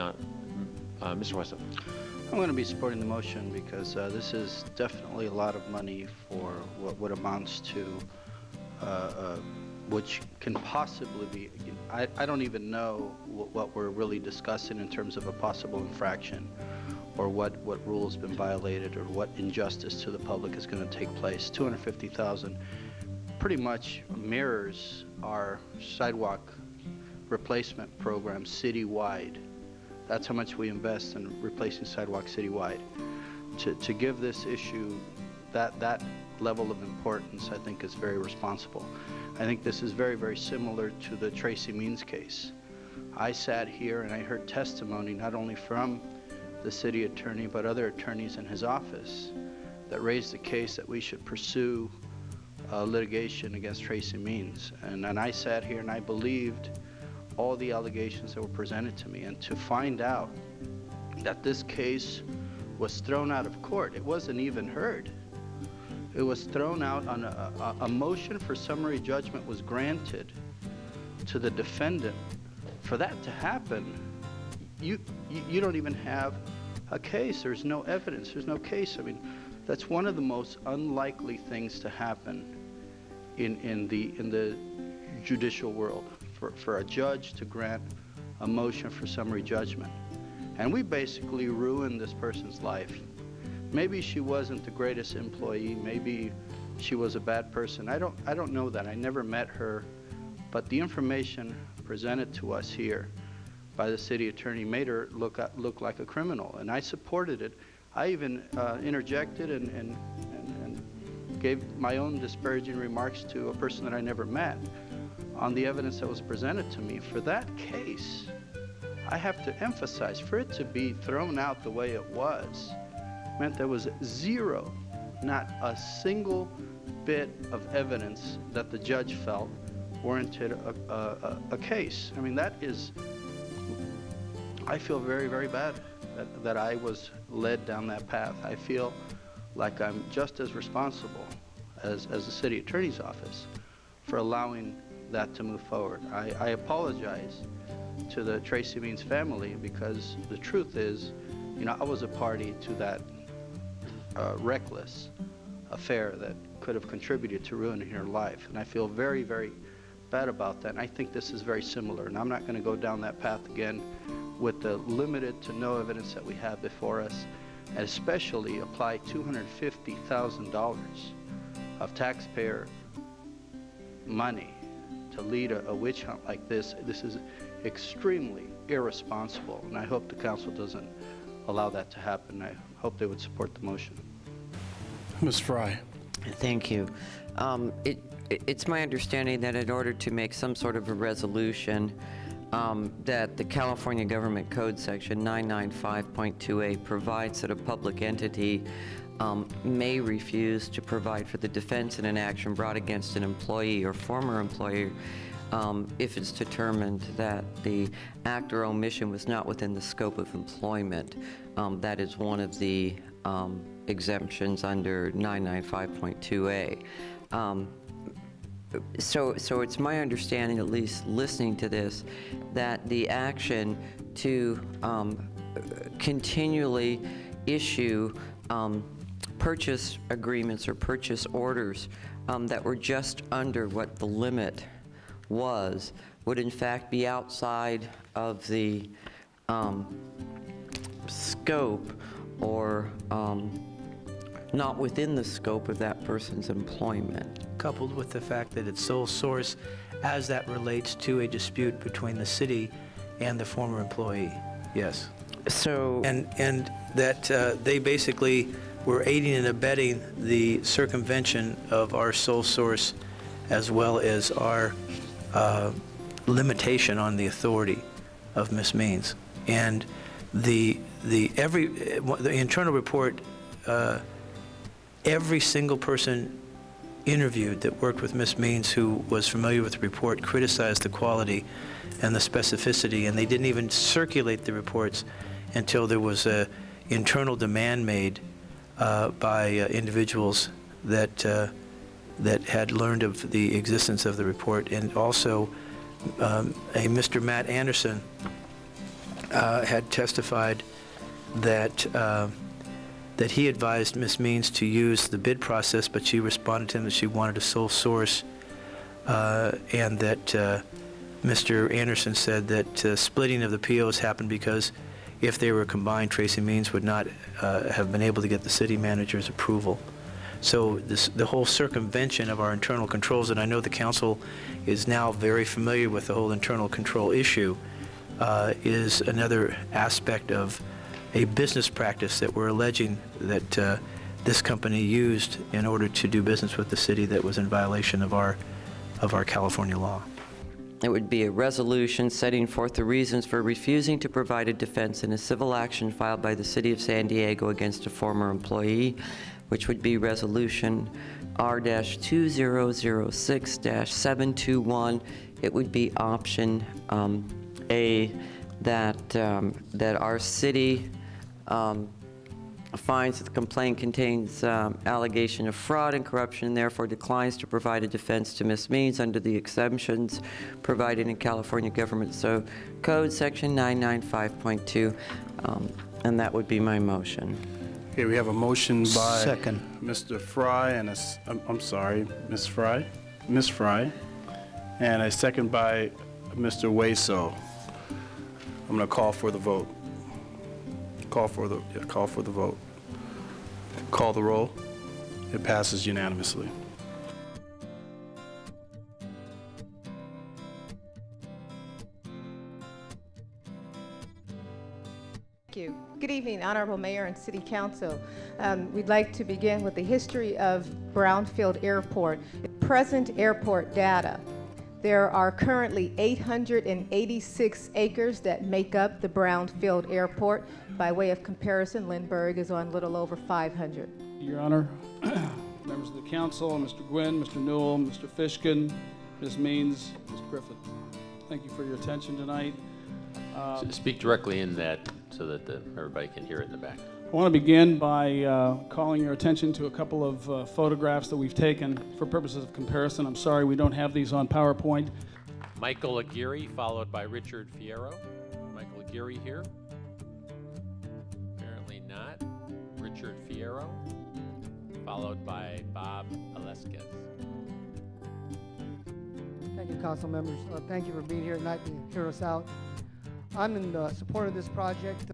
not. Mr. Weston. I'm going to be supporting the motion because this is definitely a lot of money for what amounts to, which can possibly be, I don't even know what we're really discussing in terms of a possible infraction, or what rule has been violated, or what injustice to the public is going to take place. $250,000 pretty much mirrors our sidewalk replacement program citywide. That's how much we invest in replacing sidewalks citywide. To give this issue that level of importance, I think is very responsible. I think this is very, very similar to the Tracy Means case. I sat here and I heard testimony not only from the city attorney, but other attorneys in his office that raised the case that we should pursue litigation against Tracy Means. And I sat here and I believed all the allegations that were presented to me, and to find out that this case was thrown out of court. It wasn't even heard. It was thrown out on a motion for summary judgment was granted to the defendant. For that to happen, you don't even have a case. There's no evidence. There's no case. I mean, that's one of the most unlikely things to happen in the judicial world, for a judge to grant a motion for summary judgment. And we basically ruined this person's life. Maybe she wasn't the greatest employee. Maybe she was a bad person. I don't know that. I never met her. But the information presented to us here by the city attorney made her look like a criminal, and I supported it. I even interjected and gave my own disparaging remarks to a person that I never met on the evidence that was presented to me. For that case, I have to emphasize, for it to be thrown out the way it was, meant there was zero, not a single bit of evidence that the judge felt warranted a case. I mean, that is, I feel very, very bad that I was led down that path. I feel like I'm just as responsible as the city attorney's office for allowing that to move forward. I apologize to the Tracy Means family, because the truth is, you know, I was a party to that reckless affair that could have contributed to ruining her life, and I feel very, very bad about that. And I think this is very similar, and I'm not going to go down that path again with the limited to no evidence that we have before us, and especially apply $250,000 of taxpayer money to lead a witch hunt like this. This is extremely irresponsible, and I hope the council doesn't allow that to happen. I hope they would support the motion. Ms. Fry. Thank you. It's my understanding that in order to make some sort of a resolution, that the California Government Code section 995.2a provides that a public entity may refuse to provide for the defense in an action brought against an employee or former employee if it's determined that the act or omission was not within the scope of employment. That is one of the exemptions under 995.2a. So it's my understanding, at least listening to this, that the action to continually issue purchase agreements or purchase orders that were just under what the limit was would in fact be outside of the scope, or not within the scope of that person's employment. Coupled with the fact that it's sole source as that relates to a dispute between the city and the former employee. Yes. So and that they basically were aiding and abetting the circumvention of our sole source, as well as our limitation on the authority of Ms. Means. And the internal report, every single person interviewed that worked with Ms. Means who was familiar with the report criticized the quality and the specificity, and they didn't even circulate the reports until there was a internal demand made by individuals that had learned of the existence of the report. And also a Mr. Matt Anderson had testified that that he advised Ms. Means to use the bid process, but she responded to him that she wanted a sole source, and that Mr. Anderson said that splitting of the POs happened because if they were combined, Tracy Means would not have been able to get the city manager's approval. So the whole circumvention of our internal controls, and I know the council is now very familiar with the whole internal control issue, is another aspect of a business practice that we're alleging that this company used in order to do business with the city that was in violation of our California law. It would be a resolution setting forth the reasons for refusing to provide a defense in a civil action filed by the City of San Diego against a former employee, which would be Resolution R-2006-721. It would be option A, that our city finds that the complaint contains allegation of fraud and corruption and therefore declines to provide a defense to Ms. Means under the exemptions provided in California Government Code Section 995.2, and that would be my motion. Okay, we have a motion by Second. Mr. Fry and I'm sorry, Ms. Fry, and a second by Mr. Wayso. I'm going to call for the vote. Call for the vote. Call the roll. It passes unanimously. Thank you. Good evening, Honorable Mayor and City Council. We'd like to begin with the history of Brownfield Airport. Present airport data. There are currently 886 acres that make up the Brownfield Airport. By way of comparison, Lindbergh is on a little over 500. Your Honor, members of the council, Mr. Gwynn, Mr. Newell, Mr. Fishkin, Ms. Means, Ms. Griffith. Thank you for your attention tonight. Speak directly in that so that everybody can hear it in the back. I want to begin by calling your attention to a couple of photographs that we've taken for purposes of comparison. I'm sorry we don't have these on PowerPoint. Michael Aguirre, followed by Richard Fierro. Michael Aguirre here. Apparently not. Richard Fierro, followed by Bob Alesquez. Thank you, council members. Thank you for being here tonight to hear us out. I'm in support of this project.